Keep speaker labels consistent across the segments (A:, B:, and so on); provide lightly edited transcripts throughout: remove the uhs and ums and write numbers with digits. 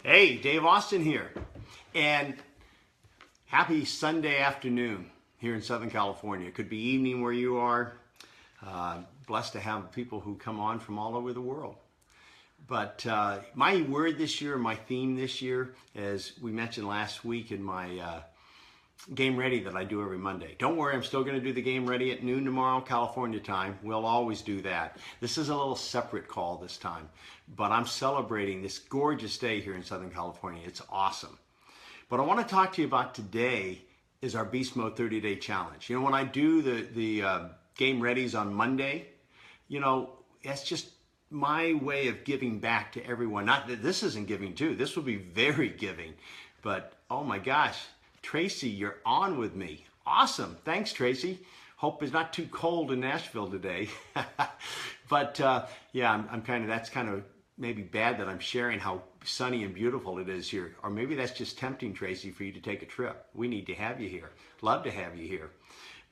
A: Hey, Dave Austin here, and happy Sunday afternoon here in Southern California. It could be evening where you are. Blessed to have people who come on from all over the world. But my word this year, my theme this year, as we mentioned last week in my Game Ready that I do every Monday. Don't worry, I'm still going to do the Game Ready at noon tomorrow, California time. We'll always do that. This is a little separate call this time, but I'm celebrating this gorgeous day here in Southern California. It's awesome. What I want to talk to you about today is our Beast Mode 30-day challenge. You know, when I do the Game Readies on Monday, you know, that's just my way of giving back to everyone. Not that this isn't giving too. This will be very giving, but oh my gosh. Tracy, you're on with me. Awesome. Thanks, Tracy. Hope it's not too cold in Nashville today. But yeah, that's kind of maybe bad that I'm sharing how sunny and beautiful it is here. Or maybe that's just tempting, Tracy, for you to take a trip. We need to have you here. Love to have you here.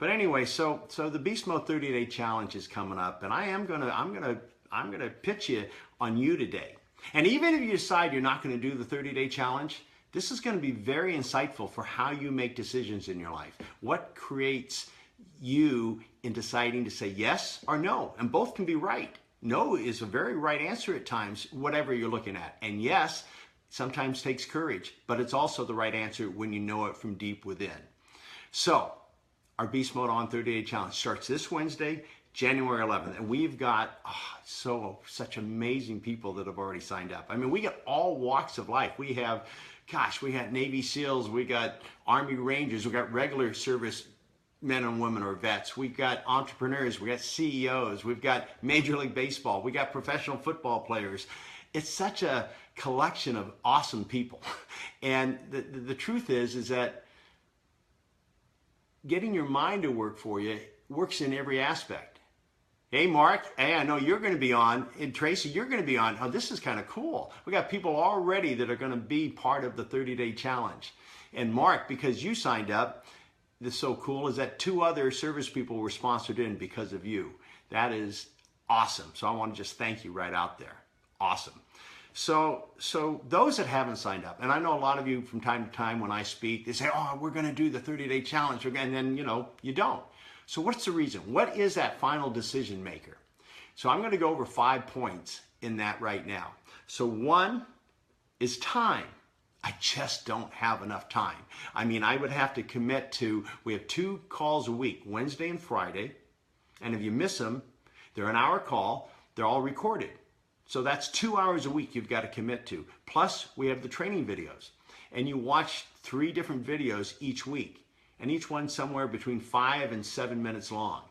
A: But anyway, so the Beast Mode 30-day challenge is coming up, and I'm gonna pitch you on you today. And even if you decide you're not going to do the 30-day challenge, this is going to be very insightful for how you make decisions in your life. What creates you in deciding to say yes or no? And both can be right. No is a very right answer at times, whatever you're looking at. And yes sometimes takes courage, but it's also the right answer when you know it from deep within. So our Beast Mode On 30-Day Challenge starts this Wednesday, January 11th. And we've got such amazing people that have already signed up. I mean, we got all walks of life. We have Navy SEALs, we got Army Rangers, we got regular service men and women or vets, we got entrepreneurs, we got CEOs, we've got Major League Baseball, we got professional football players. It's such a collection of awesome people. And the truth is that getting your mind to work for you works in every aspect. Hey, Mark, hey, I know you're going to be on, and Tracy, you're going to be on. Oh, this is kind of cool. We got people already that are going to be part of the 30-day challenge. And Mark, because you signed up, this is so cool, is that 2 other service people were sponsored in because of you. That is awesome. So I want to just thank you right out there. Awesome. So those that haven't signed up, and I know a lot of you from time to time when I speak, they say, oh, we're going to do the 30-day challenge, and then, you know, you don't. So what's the reason? What is that final decision maker? So I'm going to go over 5 points in that right now. So 1 is time. I just don't have enough time. I mean, I would have to commit to, we have 2 calls a week, Wednesday and Friday. And if you miss them, they're an hour call. They're all recorded. So that's 2 hours a week you've got to commit to. Plus, we have the training videos. And you watch 3 different videos each week. And each one somewhere between 5 and 7 minutes long.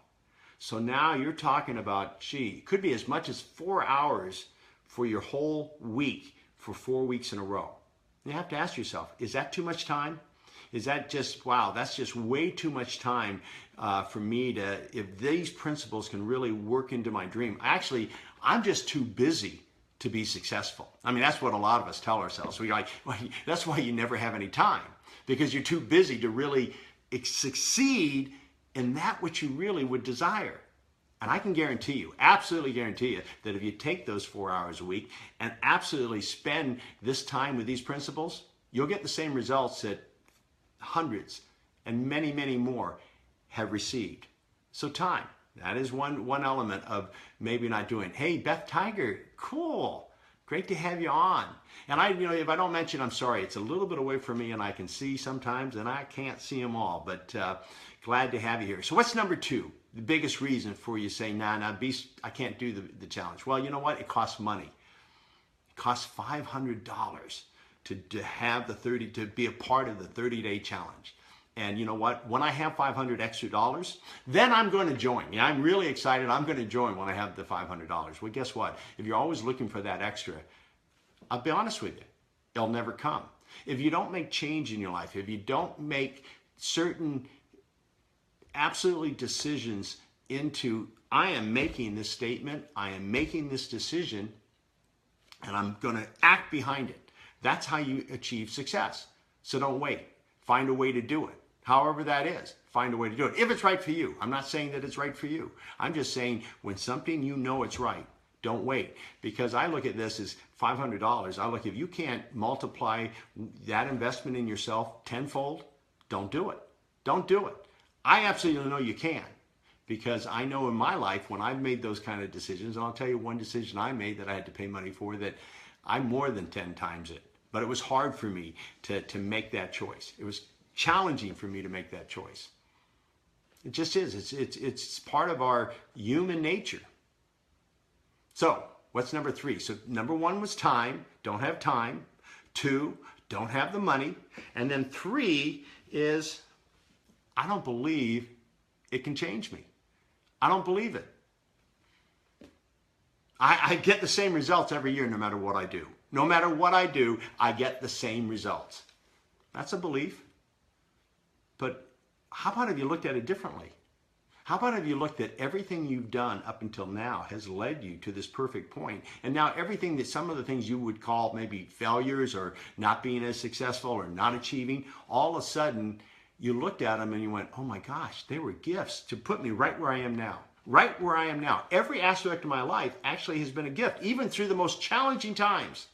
A: So now you're talking about, it could be as much as 4 hours for your whole week for 4 weeks in a row. You have to ask yourself, is that too much time? Is that just, wow, that's just way too much time for me to, if these principles can really work into my dream. Actually, I'm just too busy to be successful. I mean, that's what a lot of us tell ourselves. We're like, well, that's why you never have any time, because you're too busy to really succeed in that which you really would desire. And I can guarantee you, absolutely guarantee you, that if you take those 4 hours a week and absolutely spend this time with these principles, you'll get the same results that hundreds and many, many more have received. So time, that is one element of maybe not doing. Hey, Beth Tiger, cool. Great to have you on. And if I don't mention, I'm sorry. It's a little bit away from me and I can see sometimes and I can't see them all, but glad to have you here. So what's number 2? The biggest reason for you saying, nah, Beast, I can't do the challenge. Well, you know what? It costs money. It costs $500 to have to be a part of the 30-day challenge. And you know what? When I have $500 extra, then I'm going to join. Yeah, I'm really excited. I'm going to join when I have the $500. Well, guess what? If you're always looking for that extra, I'll be honest with you, it'll never come. If you don't make change in your life, if you don't make certain absolutely decisions into, I am making this statement, I am making this decision, and I'm going to act behind it. That's how you achieve success. So don't wait. Find a way to do it. However that is, find a way to do it. If it's right for you. I'm not saying that it's right for you. I'm just saying when something you know it's right, Don't wait, because I look at this as $500. I look, if you can't multiply that investment in yourself tenfold, don't do it. Don't do it. I absolutely know you can, because I know in my life when I've made those kind of decisions, and I'll tell you one decision I made that I had to pay money for that I'm more than 10 times it. But it was hard for me to make that choice. It was challenging for me to make that choice. It just is. It's part of our human nature. So what's number 3? So number 1 was time. Don't have time. 2, don't have the money. And then 3 is, I don't believe it can change me. I don't believe it. I get the same results every year no matter what I do. No matter what I do, I get the same results. That's a belief. But how about if you looked at it differently? How about if you looked at everything you've done up until now has led you to this perfect point, and now everything that some of the things you would call maybe failures or not being as successful or not achieving, all of a sudden you looked at them and you went, oh my gosh, they were gifts to put me right where I am now. Right where I am now. Every aspect of my life actually has been a gift, even through the most challenging times.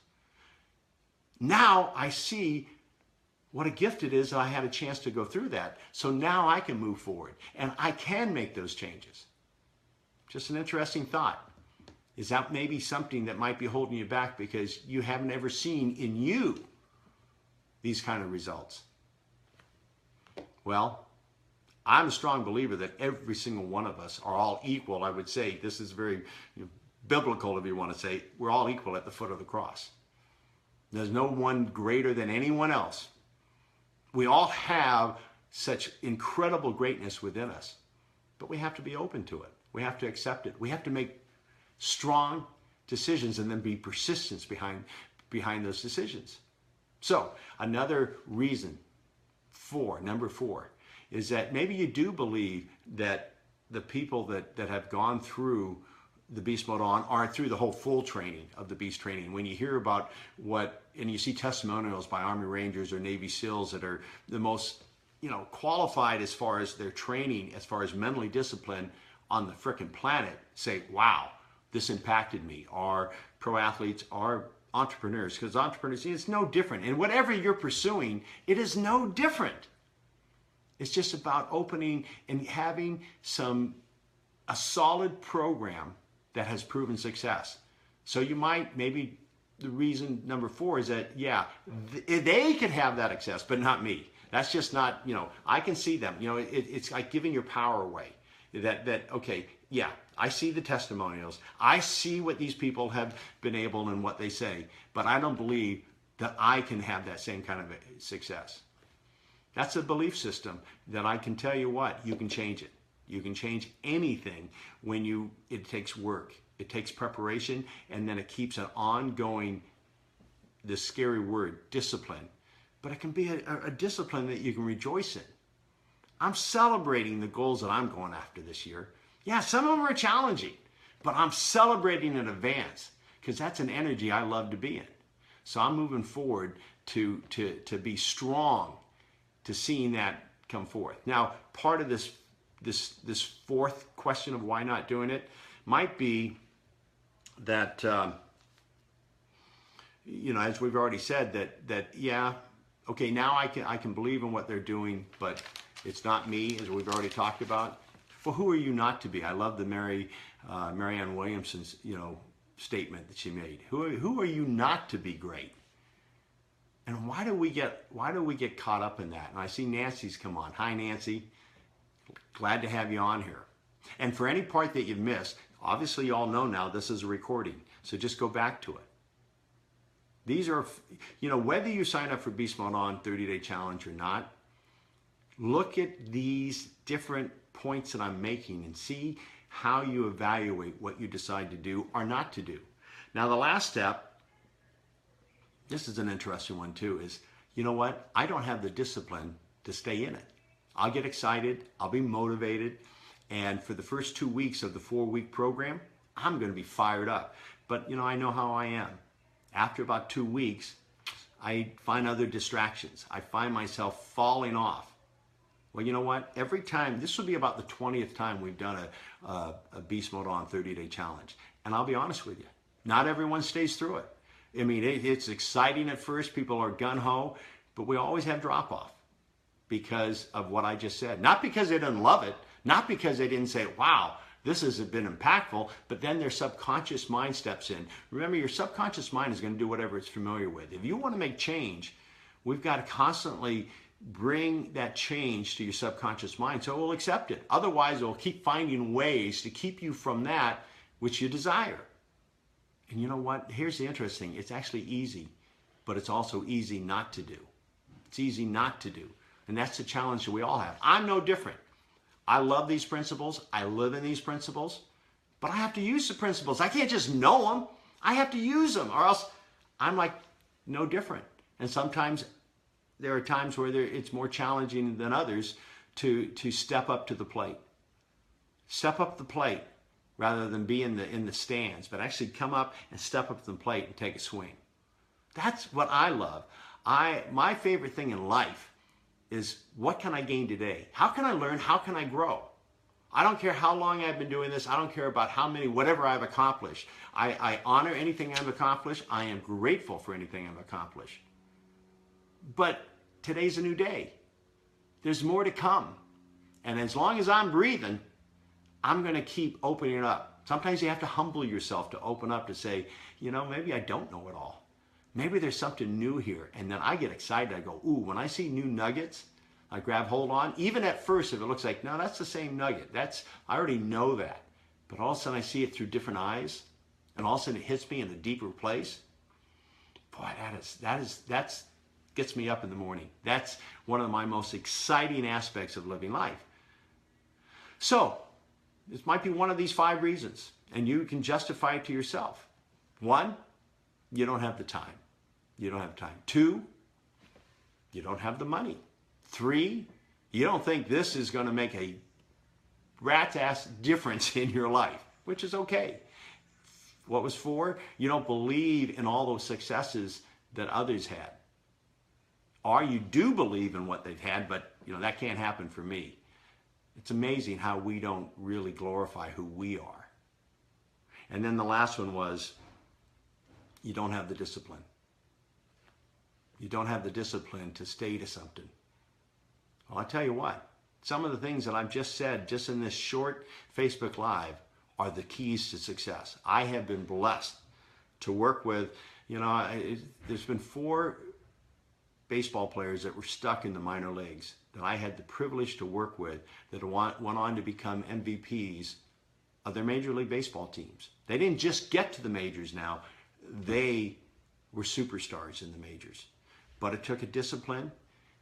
A: Now I see what a gift it is that I had a chance to go through that. So now I can move forward and I can make those changes. Just an interesting thought. Is that maybe something that might be holding you back because you haven't ever seen in you these kind of results? Well, I'm a strong believer that every single one of us are all equal. I would say this is very biblical, if you want to say. We're all equal at the foot of the cross. There's no one greater than anyone else. We all have such incredible greatness within us, but we have to be open to it. We have to accept it. We have to make strong decisions and then be persistent behind those decisions. So another reason for number 4 is that maybe you do believe that the people that have gone through the Beast Mode On are through the whole full training of the Beast training. When you hear about and you see testimonials by Army Rangers or Navy SEALs that are the most, qualified as far as their training, as far as mentally disciplined on the frickin' planet, say, wow, this impacted me. Or pro athletes, or entrepreneurs, because entrepreneurs, it's no different. And whatever you're pursuing, it is no different. It's just about opening and having a solid program that has proven success. So you might, maybe the reason number 4 is that, yeah, they could have that success, but not me. That's just not, I can see them. It's like giving your power away. Okay, yeah, I see the testimonials. I see what these people have been able and what they say, but I don't believe that I can have that same kind of success. That's a belief system that I can tell you what, you can change it. You can change anything when it takes work. It takes preparation, and then it keeps an ongoing, this scary word, discipline. But it can be a discipline that you can rejoice in. I'm celebrating the goals that I'm going after this year. Yeah, some of them are challenging, but I'm celebrating in advance because that's an energy I love to be in. So I'm moving forward to be strong, to seeing that come forth. Now, part of this 4th question of why not doing it might be that, as we've already said, that yeah, okay, now I can believe in what they're doing, but it's not me, as we've already talked about. Well, who are you not to be? I love the Marianne Williamson's statement that she made. Who are you not to be great? And why do we get caught up in that? And I see Nancy's come on. Hi, Nancy. Glad to have you on here. And for any part that you've missed, obviously you all know now this is a recording, so just go back to it. These are, whether you sign up for Beast Mode On 30-Day Challenge or not, look at these different points that I'm making and see how you evaluate what you decide to do or not to do. Now, the last step, this is an interesting one too, is, you know what? I don't have the discipline to stay in it. I'll get excited, I'll be motivated, and for the first 2 weeks of the 4-week program, I'm going to be fired up. But, I know how I am. After about 2 weeks, I find other distractions. I find myself falling off. Well, you know what? Every time, this will be about the 20th time we've done a Beast Mode On 30-Day Challenge. And I'll be honest with you, not everyone stays through it. I mean, it's exciting at first. People are gung-ho, but we always have drop-off because of what I just said. Not because they didn't love it, not because they didn't say, wow, this has been impactful, but then their subconscious mind steps in. Remember, your subconscious mind is going to do whatever it's familiar with. If you want to make change, we've got to constantly bring that change to your subconscious mind so it will accept it. Otherwise, it will keep finding ways to keep you from that which you desire. And you know what? Here's the interesting. It's actually easy, but it's also easy not to do. It's easy not to do. And that's the challenge that we all have. I'm no different. I love these principles. I live in these principles, but I have to use the principles. I can't just know them. I have to use them, or else I'm like no different. And sometimes there are times where it's more challenging than others to step up to the plate. Step up the plate rather than be in the stands, but actually come up and step up to the plate and take a swing. That's what I love. My favorite thing in life is, what can I gain today? How can I learn? How can I grow? I don't care how long I've been doing this. I don't care about how many, whatever I've accomplished. I honor anything I've accomplished. I am grateful for anything I've accomplished. But today's a new day. There's more to come. And as long as I'm breathing, I'm going to keep opening it up. Sometimes you have to humble yourself to open up to say, you know, maybe I don't know it all. Maybe there's something new here. And then I get excited. I go, ooh, when I see new nuggets, I grab hold on. Even at first, if it looks like, no, that's the same nugget. I already know that. But all of a sudden I see it through different eyes. And all of a sudden it hits me in a deeper place. Boy, that gets me up in the morning. That's one of my most exciting aspects of living life. So, this might be one of these 5 reasons. And you can justify it to yourself. 1, you don't have the time. You don't have time. 2, you don't have the money. 3, you don't think this is going to make a rat's ass difference in your life, which is okay. What was 4? You don't believe in all those successes that others had. Or you do believe in what they've had, but you know that can't happen for me. It's amazing how we don't really glorify who we are. And then the last one was, you don't have the discipline. You don't have the discipline to stay to something. Well, I'll tell you what, some of the things that I've just said, just in this short Facebook Live, are the keys to success. I have been blessed to work with, you know, there's been 4 baseball players that were stuck in the minor leagues that I had the privilege to work with that went on to become MVPs of their Major League Baseball teams. They didn't just get to the majors now, they were superstars in the majors. But it took a discipline,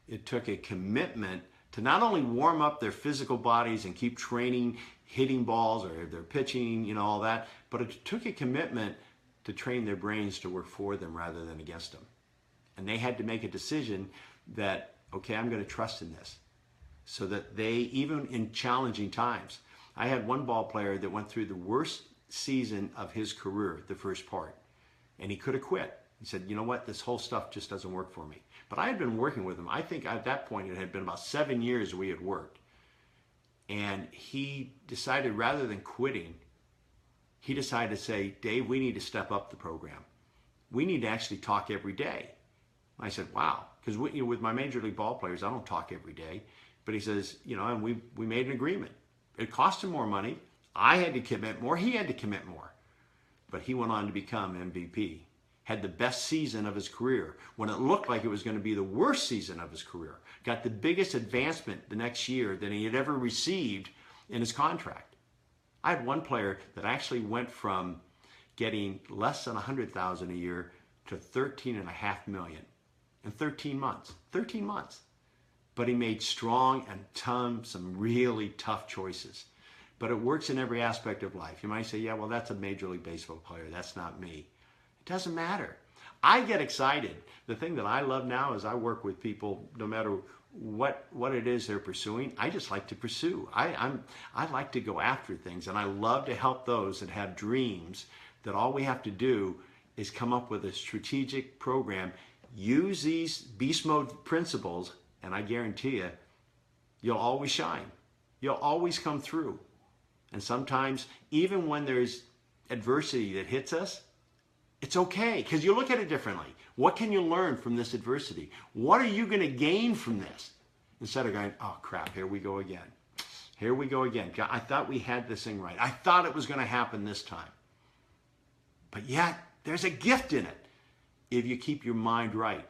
A: it took a commitment to not only warm up their physical bodies and keep training, hitting balls or their pitching, you know, all that, but it took a commitment to train their brains to work for them rather than against them. And they had to make a decision that, okay, I'm going to trust in this. So that they, even in challenging times, I had one ball player that went through the worst season of his career, the first part, and he could have quit. He said, you know what, this whole stuff just doesn't work for me. But I had been working with him. I think at that point it had been about 7 years we had worked. And he decided, rather than quitting, he decided to say, Dave, we need to step up the program. We need to actually talk every day. I said, wow, because with my Major League ball players, I don't talk every day. But he says, you know, and we made an agreement. It cost him more money. I had to commit more. He had to commit more. But he went on to become MVP. Had the best season of his career when it looked like it was going to be the worst season of his career. Got the biggest advancement the next year than he had ever received in his contract. I had one player that actually went from getting less than $100,000 a year to $13.5 million in 13 months. 13 months. But he made strong and some really tough choices. But it works in every aspect of life. You might say, yeah, well, that's a Major League Baseball player. That's not me. It doesn't matter. I get excited. The thing that I love now is I work with people, no matter what it is they're pursuing. I just like to pursue. I like to go after things, and I love to help those that have dreams that all we have to do is come up with a strategic program, use these beast mode principles, and I guarantee you, you'll always shine. You'll always come through. And sometimes, even when there's adversity that hits us, it's okay because you look at it differently. What can you learn from this adversity? What are you going to gain from this? Instead of going, oh crap, here we go again. Here we go again. God, I thought we had this thing right. I thought it was going to happen this time. But yet, there's a gift in it if you keep your mind right.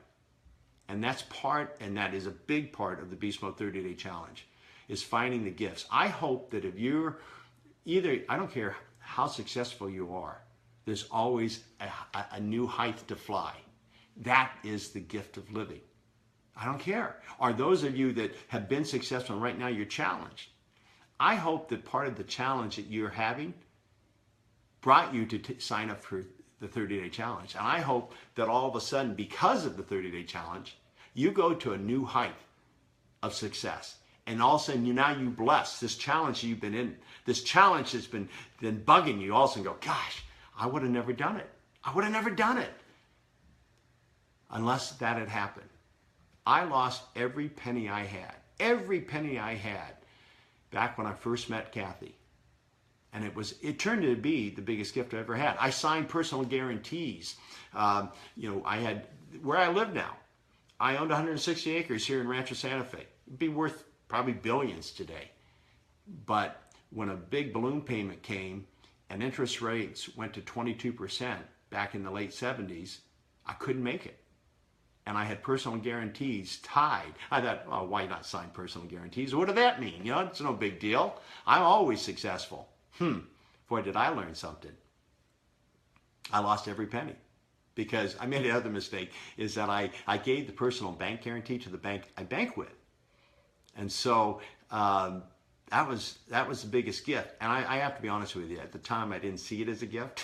A: And that's part, and that is a big part of the Beast Mode 30-Day Challenge, is finding the gifts. I hope that if you're either, I don't care how successful you are, there's always a new height to fly. That is the gift of living. I don't care. Or those of you that have been successful and right now you're challenged. I hope that part of the challenge that you're having brought you to sign up for the 30-Day Challenge. And I hope that all of a sudden, because of the 30-Day Challenge, you go to a new height of success. And all of a sudden, you bless this challenge you've been in. This challenge has been bugging you. All of a sudden go, gosh, I would have never done it. I would have never done it unless that had happened. I lost every penny I had. Every penny I had back when I first met Kathy. And it turned out to be the biggest gift I ever had. I signed personal guarantees. I had, where I live now, I owned 160 acres here in Rancho Santa Fe. It'd be worth probably billions today. But when a big balloon payment came and interest rates went to 22% back in the late 70s, I couldn't make it. And I had personal guarantees tied. I thought, oh, why not sign personal guarantees? What did that mean? It's no big deal. I'm always successful. Boy, did I learn something. I lost every penny because I made another mistake, is that I gave the personal bank guarantee to the bank I bank with. And so that was the biggest gift. And I have to be honest with you, at the time I didn't see it as a gift,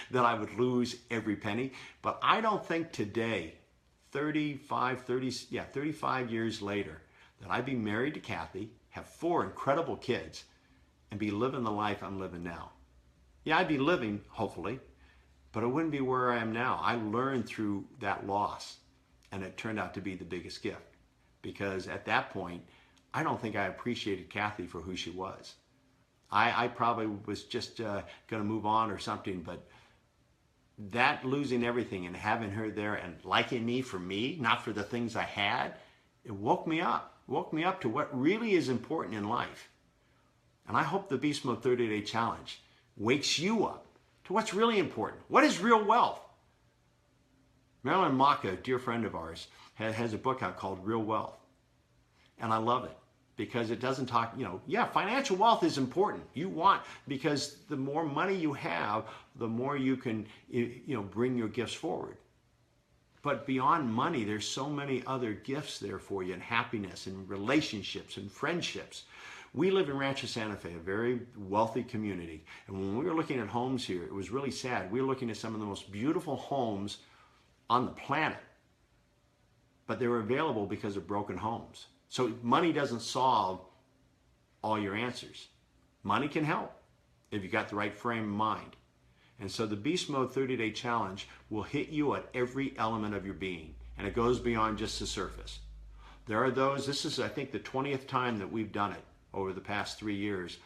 A: that I would lose every penny. But I don't think today, 35 years later, that I'd be married to Kathy, have 4 incredible kids, and be living the life I'm living now. Yeah, I'd be living, hopefully, but it wouldn't be where I am now. I learned through that loss, and it turned out to be the biggest gift. Because at that point, I don't think I appreciated Kathy for who she was. I probably was just going to move on or something, but that losing everything and having her there and liking me for me, not for the things I had, it woke me up. It woke me up to what really is important in life. And I hope the Beast Mode 30-Day Challenge wakes you up to what's really important. What is real wealth? Marilyn Maka, a dear friend of ours, has a book out called Real Wealth. And I love it because it doesn't talk, financial wealth is important. Because the more money you have, the more you can, bring your gifts forward. But beyond money, there's so many other gifts there for you, and happiness and relationships and friendships. We live in Rancho Santa Fe, a very wealthy community. And when we were looking at homes here, it was really sad. We were looking at some of the most beautiful homes on the planet, but they were available because of broken homes. So money doesn't solve all your answers. Money can help if you got the right frame of mind. And so the Beast Mode 30-Day Challenge will hit you at every element of your being, and it goes beyond just the surface. There are those, this is I think the 20th time that we've done it over the past 3 years,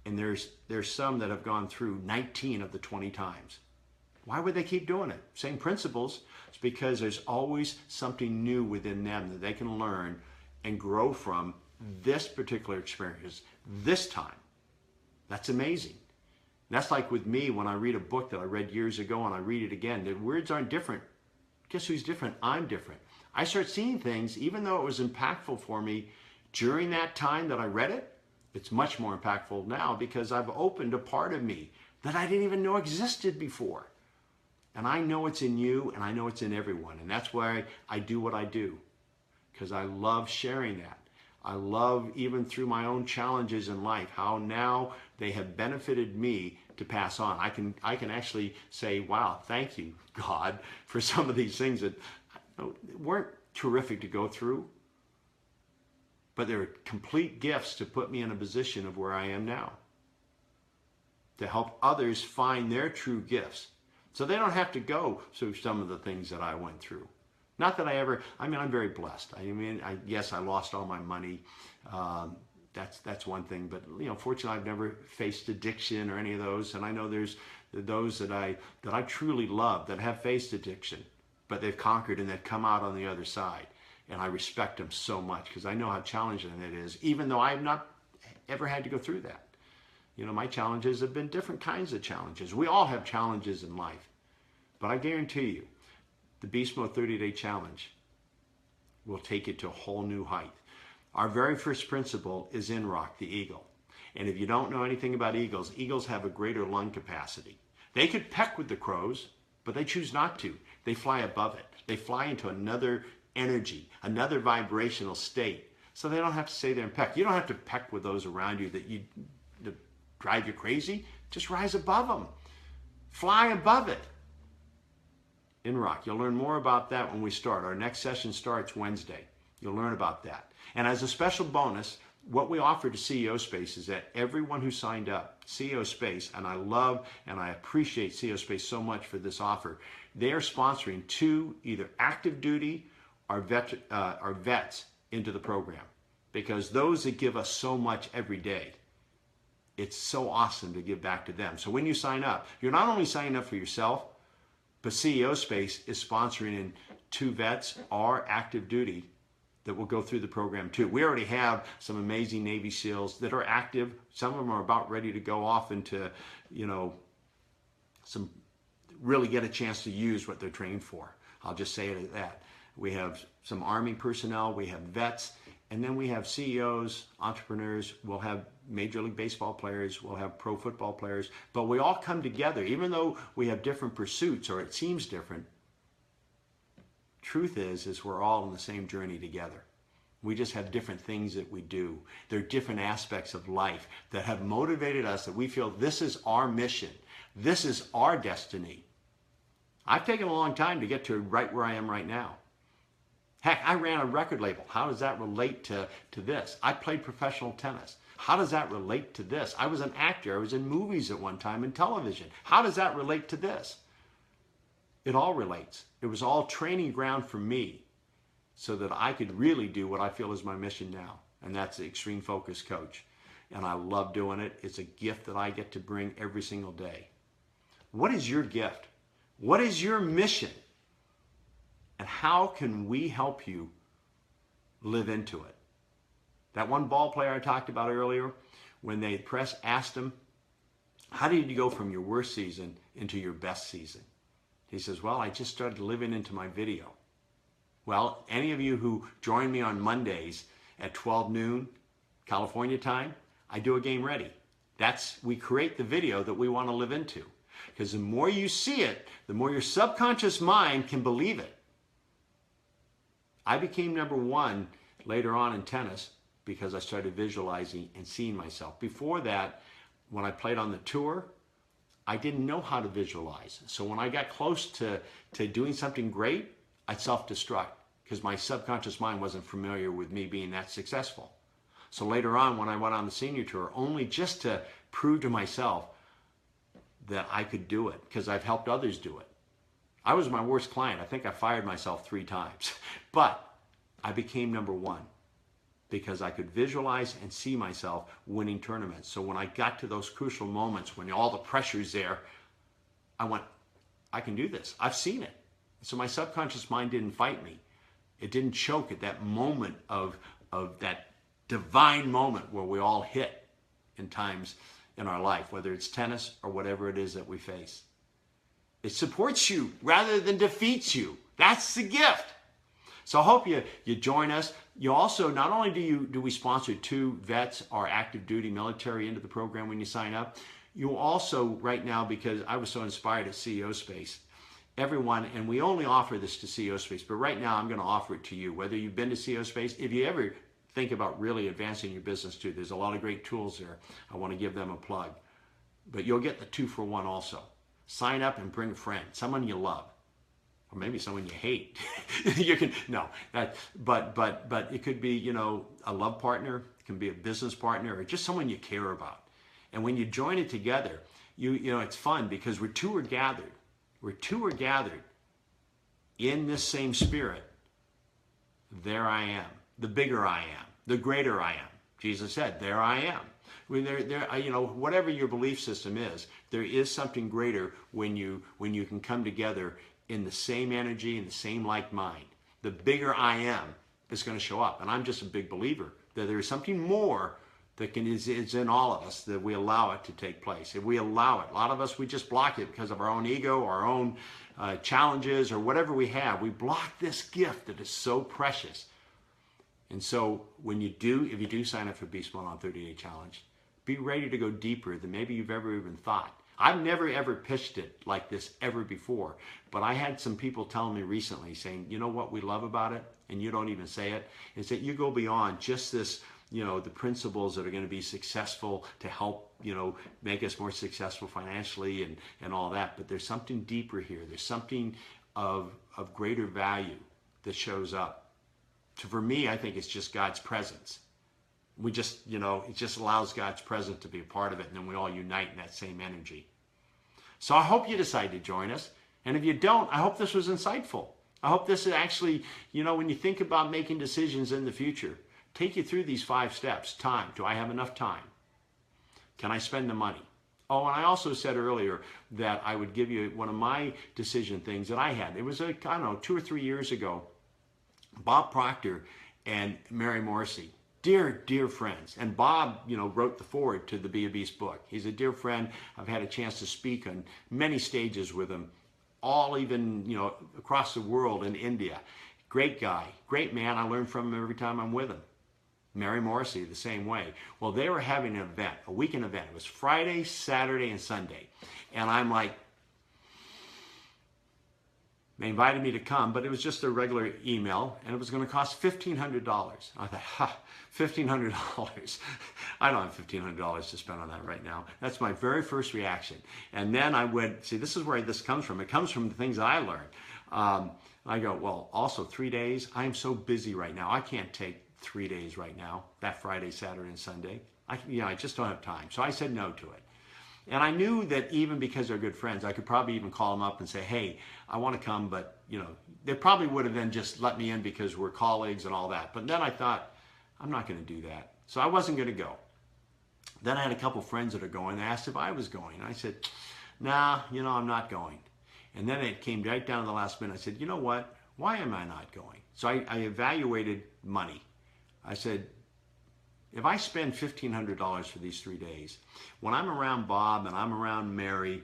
A: and there's some that have gone through 19 of the 20 times. Why would they keep doing it? Same principles. It's because there's always something new within them that they can learn and grow from this particular experience this time. That's amazing. That's like with me when I read a book that I read years ago and I read it again. The words aren't different. Guess who's different? I'm different. I start seeing things, even though it was impactful for me during that time that I read it, it's much more impactful now because I've opened a part of me that I didn't even know existed before. And I know it's in you, and I know it's in everyone. And that's why I do what I do, because I love sharing that. I love, even through my own challenges in life, how now they have benefited me to pass on. I can actually say, wow, thank you, God, for some of these things that weren't terrific to go through, but they're complete gifts to put me in a position of where I am now, to help others find their true gifts so they don't have to go through some of the things that I went through. Not that I'm very blessed. Yes, I lost all my money. That's one thing, but fortunately I've never faced addiction or any of those, and I know there's those that I truly love, that have faced addiction, but they've conquered and they've come out on the other side. And I respect them so much because I know how challenging it is, even though I've not ever had to go through that. You know, my challenges have been different kinds of challenges. We all have challenges in life. But I guarantee you, the Beast Mode 30-Day Challenge will take it to a whole new height. Our very first principle is INROC, the eagle. And if you don't know anything about eagles, eagles have a greater lung capacity. They could peck with the crows, but they choose not to. They fly above it. They fly into another energy, another vibrational state. So they don't have to stay there and peck. You don't have to peck with those around you that drive you crazy. Just rise above them. Fly above it. INROC. You'll learn more about that when we start. Our next session starts Wednesday. You'll learn about that. And as a special bonus, what we offer to CEO Space is that everyone who signed up, CEO Space, and I love and I appreciate CEO Space so much for this offer, they are sponsoring 2 either active duty or vets into the program, because those that give us so much every day, it's so awesome to give back to them. So when you sign up, you're not only signing up for yourself, but CEO Space is sponsoring in 2 vets or active duty that will go through the program too. We already have some amazing Navy SEALs that are active. Some of them are about ready to go off into, you know, some really get a chance to use what they're trained for. I'll just say it like that. We have some Army personnel, we have vets, and then we have CEOs, entrepreneurs, we'll have Major League Baseball players, we'll have pro football players, but we all come together, even though we have different pursuits, or it seems different. Truth is we're all on the same journey together. We just have different things that we do. There are different aspects of life that have motivated us, that we feel this is our mission. This is our destiny. I've taken a long time to get to right where I am right now. Heck, I ran a record label. How does that relate to this? I played professional tennis. How does that relate to this? I was an actor. I was in movies at one time and television. How does that relate to this? It all relates. It was all training ground for me so that I could really do what I feel is my mission now, and that's the Extreme Focus Coach. And I love doing it. It's a gift that I get to bring every single day. What is your gift? What is your mission? And how can we help you live into it? That one ball player I talked about earlier, when the press asked him, how did you go from your worst season into your best season? He says, well, I just started living into my video. Well, any of you who join me on Mondays at 12 noon, California time, I do a Game Ready. We create the video that we want to live into. Because the more you see it, the more your subconscious mind can believe it. I became #1 later on in tennis because I started visualizing and seeing myself. Before that, when I played on the tour, I didn't know how to visualize. So when I got close to doing something great, I'd self-destruct because my subconscious mind wasn't familiar with me being that successful. So later on, when I went on the senior tour, only just to prove to myself that I could do it, because I've helped others do it. I was my worst client. I think I fired myself 3 times. But I became #1 because I could visualize and see myself winning tournaments. So when I got to those crucial moments when all the pressure's there, I went, I can do this. I've seen it. So my subconscious mind didn't fight me. It didn't choke at that moment of that divine moment where we all hit in times in our life, whether it's tennis or whatever it is that we face. It supports you rather than defeats you. That's the gift. So I hope you join us. You also, not only do we sponsor 2 vets or active duty military into the program when you sign up, you also right now, because I was so inspired at CEO Space, everyone, and we only offer this to CEO Space, but right now I'm going to offer it to you. Whether you've been to CEO Space, if you ever think about really advancing your business too, there's a lot of great tools there. I want to give them a plug. But you'll get the 2-for-1 also. Sign up and bring a friend, someone you love, or maybe someone you hate. You can but it could be, you know, a love partner, it can be a business partner, or just someone you care about. And when you join it together, you know it's fun because where 2 are gathered, in this same spirit, there I am. The bigger I am, the greater I am. Jesus said, there I am. When whatever your belief system is, there is something greater when you can come together in the same energy and the same like mind. The bigger I am is going to show up, and I'm just a big believer that there is something more that is in all of us, that we allow it to take place. If we allow it, a lot of us, we just block it because of our own ego, our own challenges, or whatever we have. We block this gift that is so precious. And so if you do sign up for Beast Mode on 30-Day Challenge, be ready to go deeper than maybe you've ever even thought. I've never ever pitched it like this ever before, but I had some people telling me recently saying, you know what we love about it, and you don't even say it, is that you go beyond just this, the principles that are going to be successful to help, make us more successful financially and all that. But there's something deeper here. There's something of greater value that shows up. So for me, I think it's just God's presence. We just, it just allows God's presence to be a part of it, and then we all unite in that same energy. So I hope you decide to join us. And if you don't, I hope this was insightful. I hope this is actually, when you think about making decisions in the future, take you through these 5 steps. Time. Do I have enough time? Can I spend the money? Oh, and I also said earlier that I would give you one of my decision things that I had. It was, 2 or 3 years ago. Bob Proctor and Mary Morrissey, dear friends. And Bob, wrote the foreword to the Be a Beast book. He's a dear friend. I've had a chance to speak on many stages with him, all even, across the world in India. Great guy, great man. I learn from him every time I'm with him. Mary Morrissey, the same way. Well, they were having an event, a weekend event. It was Friday, Saturday, and Sunday. And I'm like, they invited me to come, but it was just a regular email, and it was going to cost $1,500. I thought, $1,500. I don't have $1,500 to spend on that right now. That's my very first reaction. And then I went, see, this is where this comes from. It comes from the things that I learned. I go, well, also 3 days. I am so busy right now. I can't take 3 days right now, that Friday, Saturday, and Sunday. I just don't have time. So I said no to it. And I knew that even because they're good friends, I could probably even call them up and say, hey, I want to come, but, they probably would have then just let me in because we're colleagues and all that. But then I thought, I'm not going to do that. So I wasn't going to go. Then I had a couple friends that are going. They asked if I was going. And I said, nah, I'm not going. And then it came right down to the last minute. I said, you know what? Why am I not going? So I evaluated money. I said, if I spend $1,500 for these 3 days, when I'm around Bob and I'm around Mary,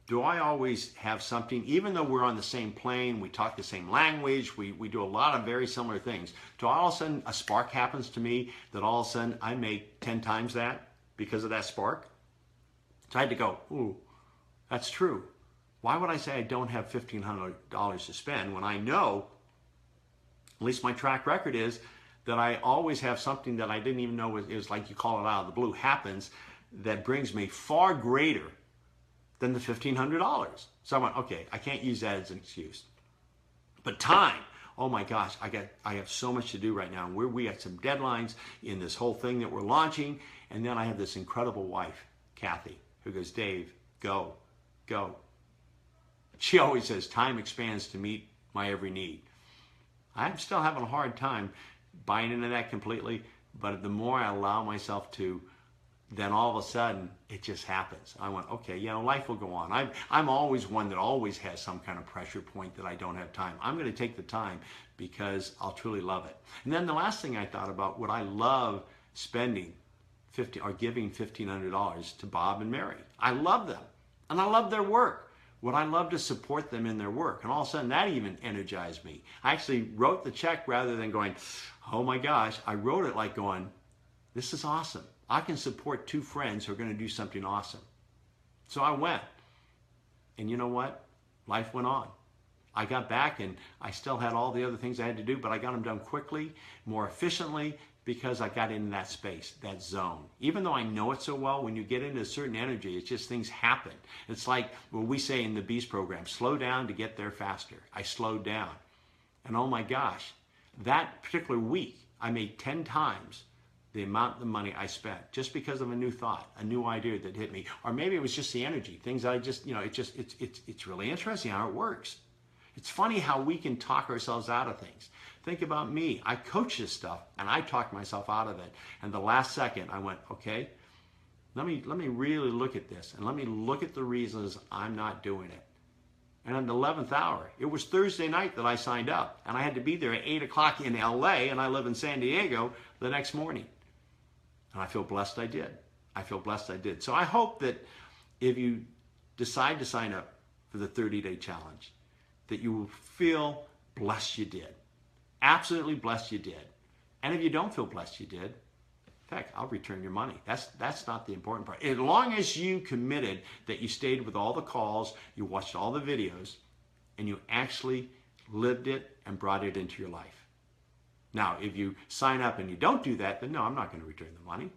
A: do I always have something, even though we're on the same plane, we talk the same language, we do a lot of very similar things, do all of a sudden a spark happens to me that all of a sudden I make 10 times that because of that spark? So I had to go, ooh, that's true. Why would I say I don't have $1,500 to spend when I know, at least my track record is, that I always have something that I didn't even know is like you call it out of the blue, happens, that brings me far greater than the $1,500. So I went, okay, I can't use that as an excuse. But time, oh my gosh, I have so much to do right now. We got some deadlines in this whole thing that we're launching. And then I have this incredible wife, Kathy, who goes, Dave, go. She always says, time expands to meet my every need. I'm still having a hard time buying into that completely, but the more I allow myself to, then all of a sudden it just happens. I went, okay, life will go on. I'm always one that always has some kind of pressure point that I don't have time. I'm going to take the time because I'll truly love it. And then the last thing I thought about, would I love spending giving $1,500 to Bob and Mary? I love them and I love their work. Would I love to support them in their work? And all of a sudden that even energized me. I actually wrote the check rather than going, oh my gosh. I wrote it like going, this is awesome. I can support 2 friends who are going to do something awesome. So I went. And you know what? Life went on. I got back and I still had all the other things I had to do, but I got them done quickly, more efficiently, because I got in that space, that zone. Even though I know it so well, when you get into a certain energy, it's just things happen. It's like what we say in the Beast program, slow down to get there faster. I slowed down. And oh my gosh, that particular week, I made 10 times the amount of money I spent just because of a new thought, a new idea that hit me. Or maybe it was just the energy, things I just, it's really interesting how it works. It's funny how we can talk ourselves out of things. Think about me. I coach this stuff and I talked myself out of it. And the last second I went, okay, let me really look at this and let me look at the reasons I'm not doing it. And in the 11th hour, it was Thursday night that I signed up, and I had to be there at 8 o'clock in LA, and I live in San Diego, the next morning. And I feel blessed I did. I feel blessed I did. So I hope that if you decide to sign up for the 30-day challenge, that you will feel blessed you did. Absolutely blessed you did. And if you don't feel blessed you did, heck, I'll return your money. That's not the important part. As long as you committed that you stayed with all the calls, you watched all the videos, and you actually lived it and brought it into your life. Now, if you sign up and you don't do that, then no, I'm not going to return the money.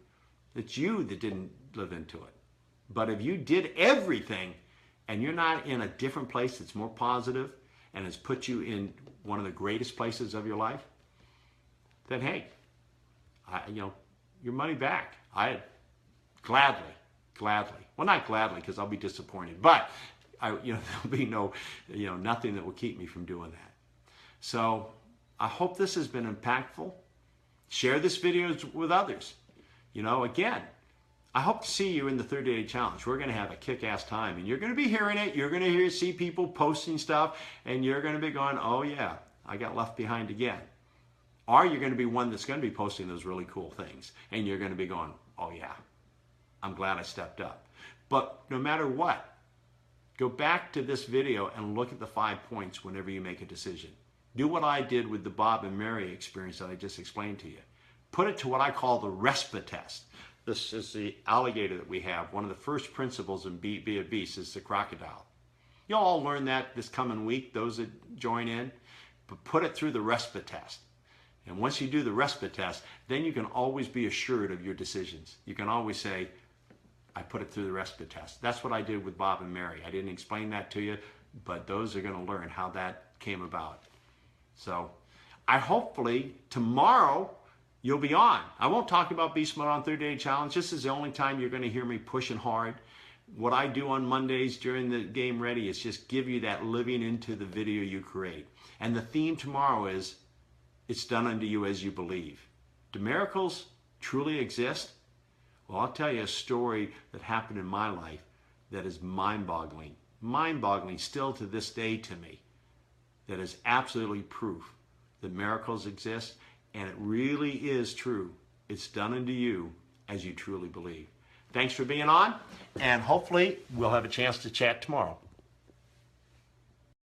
A: It's you that didn't live into it. But if you did everything and you're not in a different place that's more positive and has put you in one of the greatest places of your life, then hey, your money back. Gladly. Well, not gladly because I'll be disappointed, but there'll be nothing that will keep me from doing that. So I hope this has been impactful. Share this video with others. Again, I hope to see you in the 30-day challenge. We're going to have a kick-ass time, and you're going to be hearing it. You're going to see people posting stuff, and you're going to be going, oh yeah, I got left behind again. Or you're going to be one that's going to be posting those really cool things. And you're going to be going, oh yeah, I'm glad I stepped up. But no matter what, go back to this video and look at the 5 points whenever you make a decision. Do what I did with the Bob and Mary experience that I just explained to you. Put it to what I call the RESPA test. This is the alligator that we have. One of the first principles in Be a Beast is the crocodile. You'll all learn that this coming week, those that join in. But put it through the RESPA test. And once you do the RESPA test, then you can always be assured of your decisions. You can always say, I put it through the RESPA test. That's what I did with Bob and Mary. I didn't explain that to you, but those are going to learn how that came about. So hopefully tomorrow you'll be on. I won't talk about Beast Mode on 30-Day Challenge. This is the only time you're going to hear me pushing hard. What I do on Mondays during the Game Ready is just give you that living into the video you create. And the theme tomorrow is, it's done unto you as you believe. Do miracles truly exist? Well, I'll tell you a story that happened in my life that is mind-boggling. Mind-boggling still to this day to me. That is absolutely proof that miracles exist, and it really is true. It's done unto you as you truly believe. Thanks for being on, and hopefully we'll have a chance to chat tomorrow.